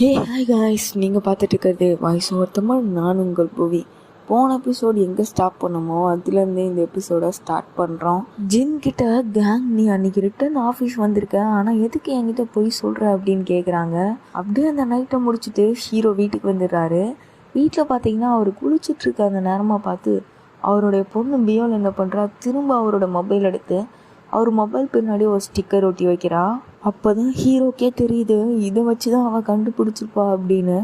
Hi guys, நீங்கள் பார்த்துட்டு இருக்கிறது வாய்ஸ் ஓவர் தமிழ். நான் உங்கள் புவி. போன எபிசோடு எங்கே ஸ்டாப் பண்ணமோ அதுலேருந்தே இந்த எபிசோடை ஸ்டார்ட் பண்ணுறோம். ஜின் கிட்ட கேங், நீ அன்றைக்கி ரிட்டர்ன் ஆஃபீஸ் வந்திருக்க, ஆனால் எதுக்கு என்கிட்ட போய் சொல்கிற அப்படின்னு கேட்குறாங்க. அப்படியே அந்த நைட்டை முடிச்சுட்டு ஹீரோ வீட்டுக்கு வந்துடுறாரு. வீட்டில் பார்த்தீங்கன்னா அவர் குளிச்சுட்ருக்க அந்த நேரமாக பார்த்து அவருடைய பொண்ணு பியோல் என்ன பண்ணுறா, திரும்ப அவரோட மொபைல் எடுத்து அவர் மொபைல் பின்னாடி ஒரு ஸ்டிக்கர் ஒட்டி வைக்கிறா. அப்போ தான் ஹீரோக்கே தெரியுது இதை வச்சு தான் அவள் கண்டுபிடிச்சிருப்பா அப்படின்னு.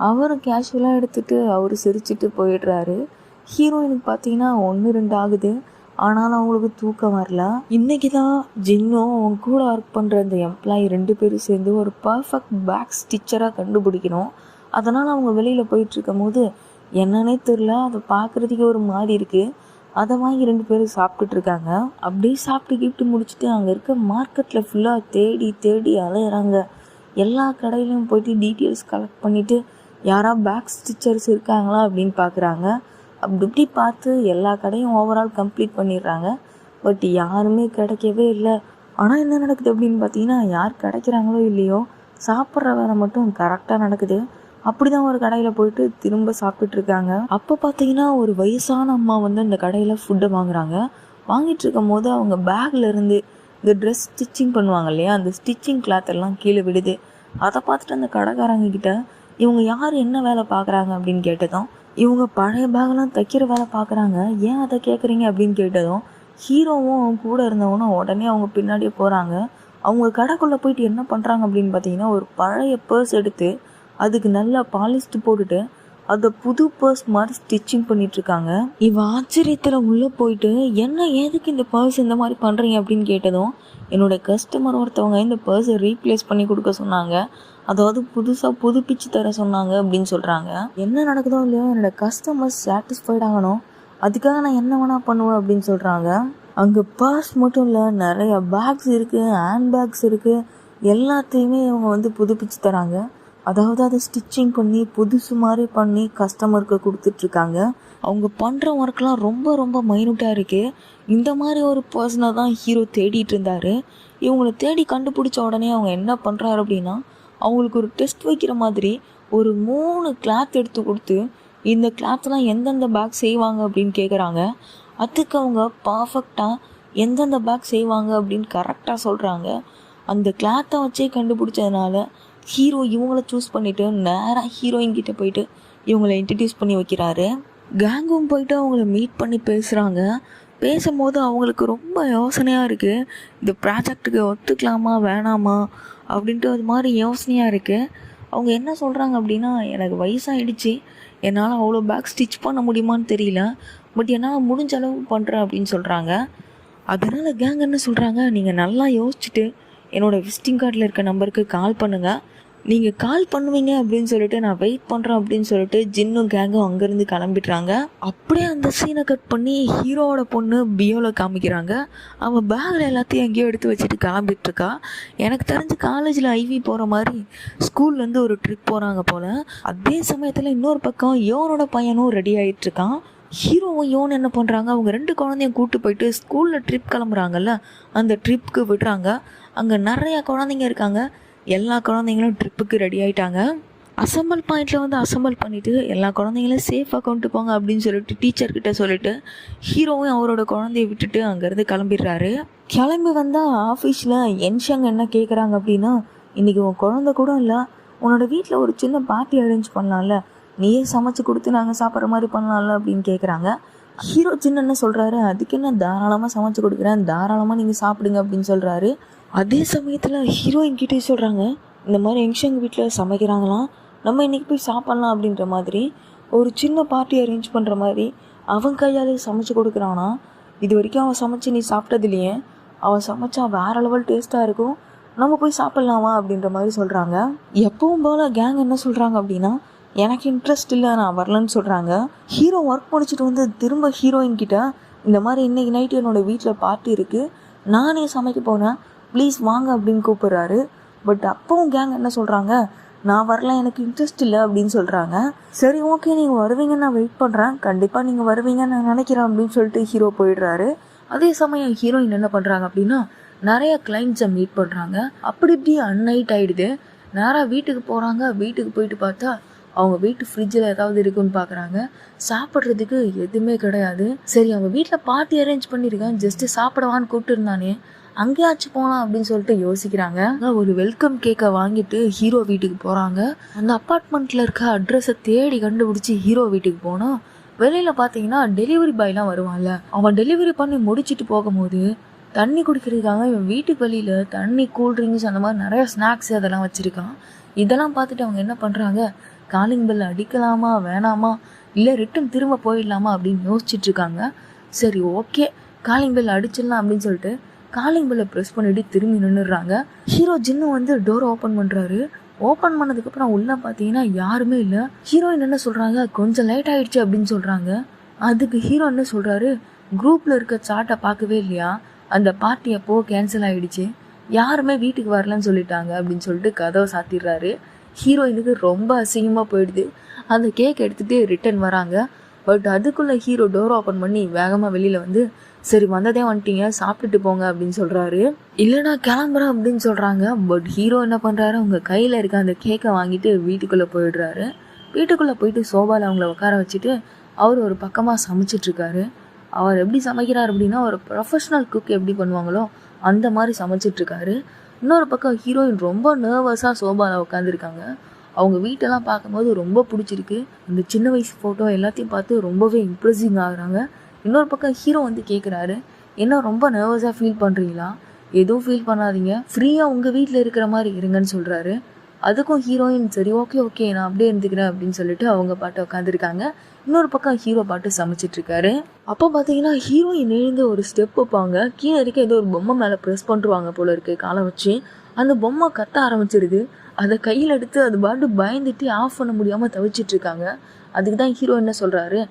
அவரும் கேஷுவலாக எடுத்துகிட்டு அவர் சிரிச்சுட்டு போயிடுறாரு. ஹீரோயினுக்கு பார்த்தீங்கன்னா 1-2 ஆகுது, ஆனாலும் அவங்களுக்கு தூக்கம் வரல. இன்றைக்கி தான் ஜின்னும் அவங்க கூட ஒர்க் பண்ணுற அந்த எம்ப்ளாயி 2 பேரும் சேர்ந்து ஒரு பர்ஃபெக்ட் பேக் ஸ்டிச்சராக கண்டுபிடிக்கணும். அதனால் அவங்க வெளியில் போயிட்டுருக்கும் போது என்னன்னே தெரில, அதை பார்க்குறதுக்கே ஒரு மாதிரி இருக்குது. அதை வாங்கி 2 பேரும் சாப்பிட்டுட்டு இருக்காங்க. அப்படியே சாப்பிட்டு முடிச்சுட்டு அங்கே இருக்க மார்க்கெட்டில் ஃபுல்லாக தேடி அலையிறாங்க. எல்லா கடையிலையும் போயிட்டு டீட்டெயில்ஸ் கலெக்ட் பண்ணிவிட்டு யாரா பேக் ஸ்டிச்சர்ஸ் இருக்காங்களா அப்படின்னு பார்க்குறாங்க. அப்படி பார்த்து எல்லா கடையும் ஓவரால் கம்ப்ளீட் பண்ணிடுறாங்க. பட் யாருமே கிடைக்கவே இல்லை. ஆனால் என்ன நடக்குது அப்படின்னு பார்த்தீங்கன்னா, யார் கிடைக்கிறாங்களோ இல்லையோ சாப்பிட்ற வேலை மட்டும் கரெக்டாக நடக்குது. அப்படி தான் ஒரு கடையில் போயிட்டு திரும்ப சாப்பிட்டுட்ருக்காங்க. அப்போ பார்த்தீங்கன்னா ஒரு வயசான அம்மா வந்து அந்த கடையில் ஃபுட்டை வாங்குறாங்க. வாங்கிட்டு இருக்கும் போது அவங்க பேக்கில் இருந்து இந்த ட்ரெஸ் ஸ்டிச்சிங் பண்ணுவாங்க இல்லையா, அந்த ஸ்டிச்சிங் கிளாத் எல்லாம் கீழே விடுது. அதை பார்த்துட்டு அந்த கடைக்காரங்க கிட்ட இவங்க யார், என்ன வேலை பார்க்குறாங்க அப்படின்னு கேட்டதும், இவங்க பழைய பேக்கெல்லாம் தைக்கிற வேலை பார்க்குறாங்க, ஏன் அதை கேட்குறீங்க அப்படின்னு கேட்டதும், ஹீரோவும் அவங்க கூட இருந்தவனும் உடனே அவங்க பின்னாடியே போகிறாங்க. அவங்க கடைக்குள்ளே போயிட்டு என்ன பண்ணுறாங்க அப்படின்னு பார்த்தீங்கன்னா, ஒரு பழைய பர்ஸ் எடுத்து அதுக்கு நல்லா பாலிஸ்ட் போட்டுட்டு அதை புது பர்ஸ் மாதிரி ஸ்டிச்சிங் பண்ணிகிட்ருக்காங்க. இவன் ஆச்சரியத்தில் உள்ளே போயிட்டு, என்ன ஏதுக்கு இந்த பர்ஸ் இந்த மாதிரி பண்ணுறீங்க அப்படின்னு கேட்டதும், என்னோடய கஸ்டமர் ஒருத்தவங்க இந்த பர்ஸை ரீப்ளேஸ் பண்ணி கொடுக்க சொன்னாங்க, அதாவது புதுசாக புதுப்பிச்சு தர சொன்னாங்க அப்படின்னு சொல்கிறாங்க. என்ன நடக்குதோ இல்லையோ என்னோடய கஸ்டமர்ஸ் சாட்டிஸ்ஃபைட் ஆகணும், அதுக்காக நான் என்ன வேணால் பண்ணுவேன் அப்படின்னு சொல்கிறாங்க. அங்கே பர்ஸ் மட்டும் இல்லை, நிறைய பேக்ஸ் இருக்குது, ஹேண்ட் பேக்ஸ் இருக்குது, எல்லாத்தையுமே இவங்க வந்து புதுப்பிச்சு தராங்க. அதாவது அதை ஸ்டிச்சிங் பண்ணி புதுசு மாதிரி பண்ணி கஸ்டமருக்கு கொடுத்துட்ருக்காங்க. அவங்க பண்ணுற ஒர்க்லாம் ரொம்ப மைனூட்டாக இருக்குது. இந்த மாதிரி ஒரு பர்சனை தான் ஹீரோ தேடிட்டு இருந்தார். இவங்களை தேடி கண்டுபிடிச்ச உடனே அவங்க என்ன பண்ணுறாரு அப்படின்னா, அவங்களுக்கு ஒரு டெஸ்ட் வைக்கிற மாதிரி ஒரு 3 கிளாத் எடுத்து கொடுத்து, இந்த கிளாத்லாம் எந்தெந்த பேக் செய்வாங்க அப்படின்னு கேட்குறாங்க. அதுக்கு அவங்க பர்ஃபெக்டாக எந்தெந்த பேக் செய்வாங்க அப்படின்னு கரெக்டாக சொல்கிறாங்க. அந்த கிளாத்தை வச்சே கண்டுபிடிச்சதுனால ஹீரோ இவங்கள சூஸ் பண்ணிவிட்டு நேராக ஹீரோயின் கிட்டே போயிட்டு இவங்களை இன்ட்ரடியூஸ் பண்ணி வைக்கிறாரு. கேங்கும் போயிட்டு அவங்கள மீட் பண்ணி பேசுகிறாங்க. பேசும்போது அவங்களுக்கு ரொம்ப யோசனையாக இருக்குது, இந்த ப்ராஜெக்டுக்கு ஒத்துக்கலாமா வேணாமா அப்படின்ட்டு அது மாதிரி யோசனையாக இருக்குது. அவங்க என்ன சொல்கிறாங்க அப்படின்னா, எனக்கு வயசாகிடுச்சு, என்னால் அவ்வளோ பேக் ஸ்டிச் பண்ண முடியுமான்னு தெரியல, பட் என்னால் முடிஞ்ச அளவு பண்ணுறேன் அப்படின்னு சொல்கிறாங்க. அதனால் கேங் என்ன சொல்கிறாங்க, நீங்கள் நல்லா யோசிச்சுட்டு என்னோடய விசிட்டிங் கார்டில் இருக்க நம்பருக்கு கால் பண்ணுங்கள், நீங்கள் கால் பண்ணுவீங்க அப்படின்னு சொல்லிட்டு நான் வெயிட் பண்ணுறேன் அப்படின்னு சொல்லிட்டு ஜின்னும் கேங்கும் அங்கேருந்து கிளம்பிடுறாங்க. அப்படியே அந்த சீனை கட் பண்ணி ஹீரோவோட பொண்ணு பியோவில் காமிக்கிறாங்க. அவன் பேக்கில் எல்லாத்தையும் எங்கேயோ எடுத்து வச்சுட்டு கிளம்பிட்டுருக்கா. எனக்கு தெரிஞ்சு காலேஜில் ஐவி போகிற மாதிரி ஸ்கூல்லேருந்து ஒரு ட்ரிப் போகிறாங்க போல். அதே சமயத்தில் இன்னொரு பக்கம் யோனோட பையனும் ரெடி ஆகிட்டுருக்கான். ஹீரோவும் யோன் என்ன பண்ணுறாங்க, அவங்க 2 குழந்தையும் கூப்பிட்டு போயிட்டு ஸ்கூலில் ட்ரிப் கிளம்புறாங்கல்ல, அந்த ட்ரிப்புக்கு விடுறாங்க. அங்கே நிறைய குழந்தைங்க இருக்காங்க. எல்லா குழந்தைங்களும் ட்ரிப்புக்கு ரெடி ஆகிட்டாங்க. அசம்பிள் பாயிண்டில் வந்து அசம்பிள் பண்ணிவிட்டு எல்லா குழந்தைங்களும் சேஃபாக கொண்டு போங்க அப்படின்னு சொல்லிட்டு டீச்சர்கிட்ட சொல்லிவிட்டு ஹீரோவும் அவரோட குழந்தைய விட்டுட்டு அங்கேருந்து கிளம்பிடுறாரு. கிளம்பி வந்தால் ஆஃபீஸில் என்ஷங் என்ன கேட்குறாங்க அப்படின்னா, இன்றைக்கி உன் குழந்தை கூட இல்லை, உன்னோட வீட்டில் ஒரு சின்ன பார்ட்டி அரேஞ்ச் பண்ணலாம்ல, நீயே சமைச்சு கொடுத்து நாங்கள் சாப்பிட்ற மாதிரி பண்ணலாம்ல அப்படின்னு கேட்குறாங்க. ஹீரோ சின்ன என்ன சொல்கிறாரு, அதுக்கு என்ன, தாராளமாக சமைச்சு கொடுக்குறேன், தாராளமாக நீங்கள் சாப்பிடுங்க அப்படின்னு சொல்கிறாரு. அதே சமயத்தில் ஹீரோயின் கிட்டே சொல்கிறாங்க, இந்த மாதிரி எங்ஷங் வீட்டில் சமைக்கிறாங்களாம், நம்ம இன்றைக்கி போய் சாப்பிட்லாம் அப்படின்ற மாதிரி ஒரு சின்ன பார்ட்டி அரேஞ்ச் பண்ணுற மாதிரி அவன் கையாலே சமைச்சு கொடுக்குறானா. இது வரைக்கும் அவன் சமைச்சு நீ சாப்பிட்டது இல்லையே, அவன் சமைச்சா வேறு லெவல் டேஸ்ட்டாக இருக்கும், நம்ம போய் சாப்பிட்லாமா அப்படின்ற மாதிரி சொல்கிறாங்க. எப்பவும் போல் கேங் என்ன சொல்கிறாங்க அப்படின்னா, எனக்கு இன்ட்ரெஸ்ட் இல்லை, நான் வரலன்னு சொல்கிறாங்க. ஹீரோ ஒர்க் முடிச்சுட்டு வந்து திரும்ப ஹீரோயின் கிட்ட, இந்த மாதிரி இன்றைக்கி நைட்டு என்னோடய வீட்டில் பார்ட்டி இருக்குது, நானே சமைக்க போனேன், ப்ளீஸ் வாங்க அப்படின்னு கூப்பிட்றாரு. பட் அப்பவும் கேங் என்ன சொல்கிறாங்க, நான் வரல, எனக்கு இன்ட்ரெஸ்ட் இல்லை அப்படின்னு சொல்கிறாங்க. சரி ஓகே, நீங்கள் வருவீங்கன்னு நான் வெயிட் பண்ணுறேன், கண்டிப்பாக நீங்கள் வருவீங்கன்னு நான் நினைக்கிறேன் அப்படின்னு சொல்லிட்டு ஹீரோ போயிடுறாரு. அதே சமயம் ஹீரோயின் என்ன பண்ணுறாங்க அப்படின்னா, நிறைய கிளைண்ட்ஸை மீட் பண்ணுறாங்க. அப்படி இப்படி அன்நைட் ஆகிடுது. நேராக வீட்டுக்கு போகிறாங்க. வீட்டுக்கு போயிட்டு பார்த்தா அவங்க வீட்டு ஃப்ரிட்ஜில் ஏதாவது இருக்குன்னு பார்க்குறாங்க. சாப்பிட்றதுக்கு எதுவுமே கிடையாது. சரி, அவங்க வீட்டில் பார்ட்டி அரேஞ்ச் பண்ணியிருக்கேன், ஜஸ்ட்டு சாப்பிடவான்னு கூப்பிட்டு இருந்தானே, அங்கேயாச்சும் போகலாம் அப்படின்னு சொல்லிட்டு யோசிக்கிறாங்க. ஒரு வெல்கம் கேக்கை வாங்கிட்டு ஹீரோ வீட்டுக்கு போகிறாங்க. அந்த அப்பார்ட்மெண்ட்டில் இருக்க அட்ரஸை தேடி கண்டுபிடிச்சி ஹீரோ வீட்டுக்கு போனால் வெளியில் பார்த்தீங்கன்னா டெலிவரி பாய்லாம் வருவான்ல, அவன் டெலிவரி பண்ணி முடிச்சுட்டு போகும்போது தண்ணி குடிக்கிறதுக்காக இவன் வீட்டுக்கு வெளியில் தண்ணி, கூல்ட்ரிங்க்ஸ், அந்த மாதிரி நிறைய ஸ்நாக்ஸ் அதெல்லாம் வச்சுருக்கான். இதெல்லாம் பார்த்துட்டு அவங்க என்ன பண்ணுறாங்க, காலிங் பெல் அடிக்கலாமா வேணாமா, இல்லை ரிட்டன் திரும்ப போயிடலாமா அப்படின்னு யோசிச்சுட்ருக்காங்க. சரி, ஓகே, காலிங் பெல் அடிச்சிடலாம் அப்படின்னு சொல்லிட்டு காலிங் பெல்லை ப்ரெஸ் பண்ணிட்டு திரும்பி நின்றுடுறாங்க. ஹீரோ ஜின்னு வந்து டோரை ஓப்பன் பண்ணுறாரு. ஓப்பன் பண்ணதுக்கப்புறம் உள்ளே பார்த்தீங்கன்னா யாருமே இல்லை. ஹீரோயின் என்ன சொல்கிறாங்க, கொஞ்சம் லேட் ஆகிடுச்சு அப்படின்னு சொல்கிறாங்க. அதுக்கு ஹீரோ என்ன சொல்கிறாரு, குரூப்பில் இருக்க சாட்டை பார்க்கவே இல்லையா, அந்த பார்ட்டி அப்போ கேன்சல் ஆகிடுச்சு, யாருமே வீட்டுக்கு வரலன்னு சொல்லிட்டாங்க அப்படின்னு சொல்லிட்டு கதவை சாத்திடுறாரு. ஹீரோயினுக்கு ரொம்ப அசிங்கமாக போயிடுது. அந்த கேக் எடுத்துகிட்டு ரிட்டன் வராங்க. பட் அதுக்குள்ளே ஹீரோ டோர் ஓப்பன் பண்ணி வேகமாக வெளியில் வந்து, சரி வந்ததே வந்துட்டீங்க, சாப்பிட்டுட்டு போங்க அப்படின்னு சொல்கிறாரு. இல்லைனா கிளம்புறேன் அப்படின்னு சொல்கிறாங்க. பட் ஹீரோ என்ன பண்ணுறாரு, அவங்க கையில் இருக்க அந்த கேக்கை வாங்கிட்டு வீட்டுக்குள்ளே போயிடுறாரு. வீட்டுக்குள்ளே போயிட்டு சோபாவில் அவங்கள உட்கார வச்சுட்டு அவர் ஒரு பக்கமாக சமைச்சிட்ருக்காரு. அவர் எப்படி சமைக்கிறார் அப்படின்னா, ஒரு ப்ரொஃபஷ்னல் குக் எப்படி பண்ணுவாங்களோ அந்த மாதிரி சமைச்சிட்ருக்காரு. இன்னொரு பக்கம் ஹீரோயின் ரொம்ப நர்வஸாக சோபாவில் உட்காந்துருக்காங்க. அவங்க வீட்டெல்லாம் பார்க்கும்போது ரொம்ப பிடிச்சிருக்கு. அந்த சின்ன வயசு ஃபோட்டோ எல்லாத்தையும் பார்த்து ரொம்பவே இம்ப்ரெசிங் ஆகுறாங்க. இன்னொரு பக்கம் ஹீரோ வந்து கேட்குறாரு, என்ன ரொம்ப நர்வஸாக ஃபீல் பண்ணுறீங்களா, எதுவும் ஃபீல் பண்ணாதீங்க, ஃப்ரீயாக உங்கள் வீட்டில் இருக்கிற மாதிரி இருங்கன்னு சொல்கிறாரு. அதுக்கும் ஹீரோயின் சரி ஓகே நான் அப்படியே இருந்துக்கிறேன் அப்படின்னு சொல்லிட்டு அவங்க பாட்டு உட்காந்துருக்காங்க. இன்னொரு பக்கம் ஹீரோ பாட்டு சமைச்சிட்ருக்காரு. அப்போ பார்த்தீங்கன்னா ஹீரோயின் எழுந்து ஒரு ஸ்டெப் வைப்பாங்க. கீழே இருக்க ஏதோ ஒரு பொம்மை மேலே ப்ரெஸ் பண்ணுவாங்க போல இருக்கு காலை வச்சு. அந்த பொம்மை கத்த ஆரம்பிச்சிருது. அதை கையில் எடுத்து அது பாட்டு பயந்துட்டு ஆஃப் பண்ண முடியாமல் தவிச்சிட்ருக்காங்க. அதுக்கு தான் ஹீரோ என்ன சொல்கிறாரு,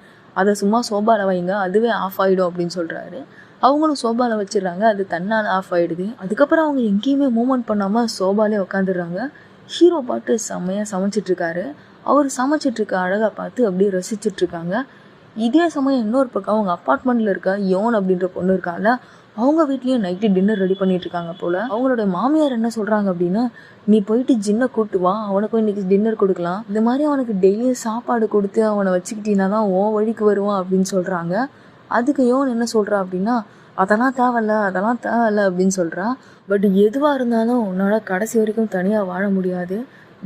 அதை சும்மா சோபாவில் வைங்க, அதுவே ஆஃப் ஆகிடும் அப்படின்னு சொல்கிறாரு. அவங்களும் சோபாவில் வச்சிடுறாங்க. அது தன்னால் ஆஃப் ஆகிடுது. அதுக்கப்புறம் அவங்க எங்கேயுமே மூவ்மெண்ட் பண்ணாமல் சோபாலே உட்காந்துடுறாங்க. ஹீரோ பாட்டு செம்மையாக சமைச்சிட்ருக்காரு. அவர் சமைச்சிட்ருக்க அழகாக பார்த்து அப்படியே ரசிச்சிட்ருக்காங்க. இதே சமயம் இன்னொரு பக்கம் அவங்க அப்பார்ட்மெண்ட்டில் இருக்க யோன் அப்படின்ற பொண்ணு இருக்கால, அவங்க வீட்லேயும் நைட்டு டின்னர் ரெடி பண்ணிகிட்ருக்காங்க போல். அவங்களோட மாமியார் என்ன சொல்கிறாங்க அப்படின்னா, நீ போயிட்டு ஜின்னை கூப்பிட்டு வா, அவனுக்கும் இன்றைக்கி டின்னர் கொடுக்கலாம், இந்த மாதிரி அவனுக்கு டெய்லியும் சாப்பாடு கொடுத்து அவனை வச்சுக்கிட்டீங்கன்னா தான் ஓ வழிக்கு வருவான் அப்படின்னு சொல்கிறாங்க. அதுக்கு யோன் என்ன சொல்கிறா அப்படின்னா, அதெல்லாம் தேவையில்ல அப்படின்னு சொல்கிறா. பட் எதுவாக இருந்தாலும் உன்னோட கடைசி வரைக்கும் தனியாக வாழ முடியாது.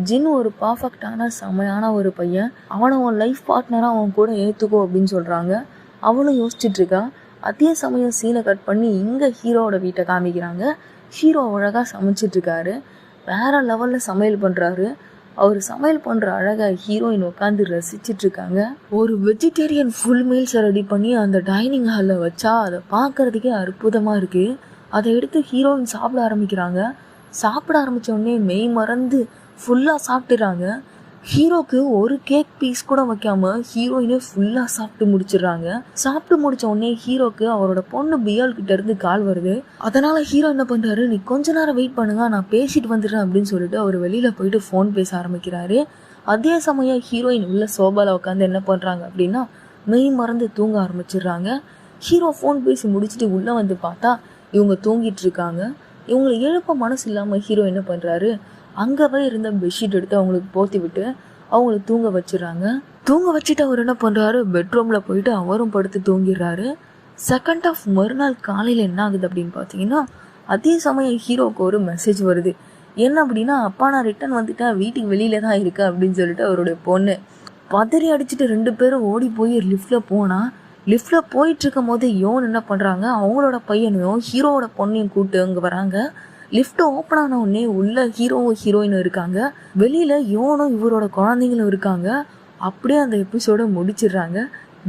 ஜின் ஒரு பர்ஃபெக்டான செமையான ஒரு பையன், அவனை உன் லைஃப் பார்ட்னராக அவன் கூட ஏற்றுக்கோ அப்படின்னு சொல்கிறாங்க. அவளும் யோசிச்சுட்ருக்கா. அதே சமயம் சீனை கட் பண்ணி இங்கே ஹீரோவோட வீட்டை காமிக்கிறாங்க. ஹீரோ அழகாக சமைச்சிட்ருக்காரு, வேறு லெவலில் சமையல் பண்ணுறாரு. அவர் சமையல் பண்ணுற அழகை ஹீரோயின் உட்காந்து ரசிச்சிட்ருக்காங்க. ஒரு வெஜிடேரியன் ஃபுல் மீல்ஸை ரெடி பண்ணி அந்த டைனிங் ஹாலில் வச்சா அதை பார்க்குறதுக்கே அற்புதமாக இருக்குது. அதை எடுத்து ஹீரோயின் சாப்பிட ஆரம்பிக்கிறாங்க. சாப்பிட ஆரம்பித்த உடனே மெய் மறந்து ஃபுல்லாக சாப்பிட்டுறாங்க. ஹீரோக்கு ஒரு கேக் பீஸ் கூட வைக்காமல் ஹீரோயினே ஃபுல்லாக சாப்பிட்டு முடிச்சிடுறாங்க. சாப்பிட்டு முடித்த உடனே ஹீரோக்கு அவரோட பொண்ணு பியால் கிட்ட இருந்து கால் வருது. அதனால் ஹீரோ என்ன பண்ணுறாரு, நீ கொஞ்ச நேரம் வெயிட் பண்ணுங்க, நான் பேசிட்டு வந்துடுறேன் அப்படின்னு சொல்லிட்டு அவர் வெளியில் போயிட்டு ஃபோன் பேச ஆரம்பிக்கிறாரு. அதே சமயம் ஹீரோயின் உள்ள சோபாவில் உட்காந்து என்ன பண்ணுறாங்க அப்படின்னா, மெய் மறந்து தூங்க ஆரம்பிச்சிடுறாங்க. ஹீரோ ஃபோன் பேசி முடிச்சுட்டு உள்ளே வந்து பார்த்தா இவங்க தூங்கிட்டு இருக்காங்க. இவங்களை எழுப்ப மனசு இல்லாமல் ஹீரோ என்ன பண்ணுறாரு, அங்கவே இருந்த பெட்ஷீட் எடுத்து அவங்களுக்கு போத்தி விட்டு அவங்கள தூங்க வச்சிடறாங்க. தூங்க வச்சுட்டு அவர் என்ன பண்ணுறாரு, பெட்ரூமில் போயிட்டு அவரும் படுத்து தூங்கிடுறாரு. செகண்ட் ஆஃப் மறுநாள் காலையில் என்ன ஆகுது அப்படின்னு பார்த்தீங்கன்னா, அதே சமயம் ஹீரோவுக்கு ஒரு மெசேஜ் வருது. என்ன அப்படின்னா, அப்பா நான் ரிட்டன் வந்துட்டேன், வீட்டுக்கு வெளியில தான் இருக்கேன் அப்படின்னு சொல்லிட்டு அவருடைய பொண்ணு பதறி அடிச்சுட்டு 2 பேரும் ஓடி போய் லிஃப்டில் போனால், லிஃப்டில் போயிட்டுருக்கும் போது யோன் என்ன பண்ணுறாங்க, அவங்களோட பையனையும் ஹீரோவோட பொண்ணையும் கூப்பிட்டு அங்கே வராங்க. லிஃப்ட் ஓப்பன் ஆன உடனே உள்ள ஹீரோவும் ஹீரோயினும் இருக்காங்க, வெளியில் யோனும் இவரோட குழந்தைங்களும் இருக்காங்க. அப்படியே அந்த எபிசோட முடிச்சிடுறாங்க.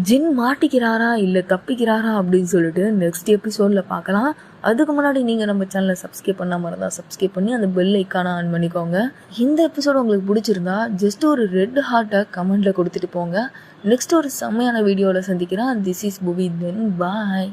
ஜின் மாட்டிக்கிறாரா இல்லை தப்பிக்கிறாரா அப்படின்னு சொல்லிட்டு நெக்ஸ்ட் எபிசோடில் பார்க்கலாம். அதுக்கு முன்னாடி நீங்கள் நம்ம சேனலை சப்ஸ்கிரைப் பண்ணாமல் இருந்தால் சப்ஸ்கிரைப் பண்ணி அந்த பெல் ஐக்கானை ஆன் பண்ணிக்கோங்க. இந்த எபிசோடு உங்களுக்கு பிடிச்சிருந்தா ஜஸ்ட் ஒரு ரெட் ஹார்ட்டை கமெண்டில் கொடுத்துட்டு போங்க. நெக்ஸ்ட் ஒரு செம்மையான வீடியோவில் சந்திக்கிறேன். திஸ் இஸ் புவி, தென் பாய்.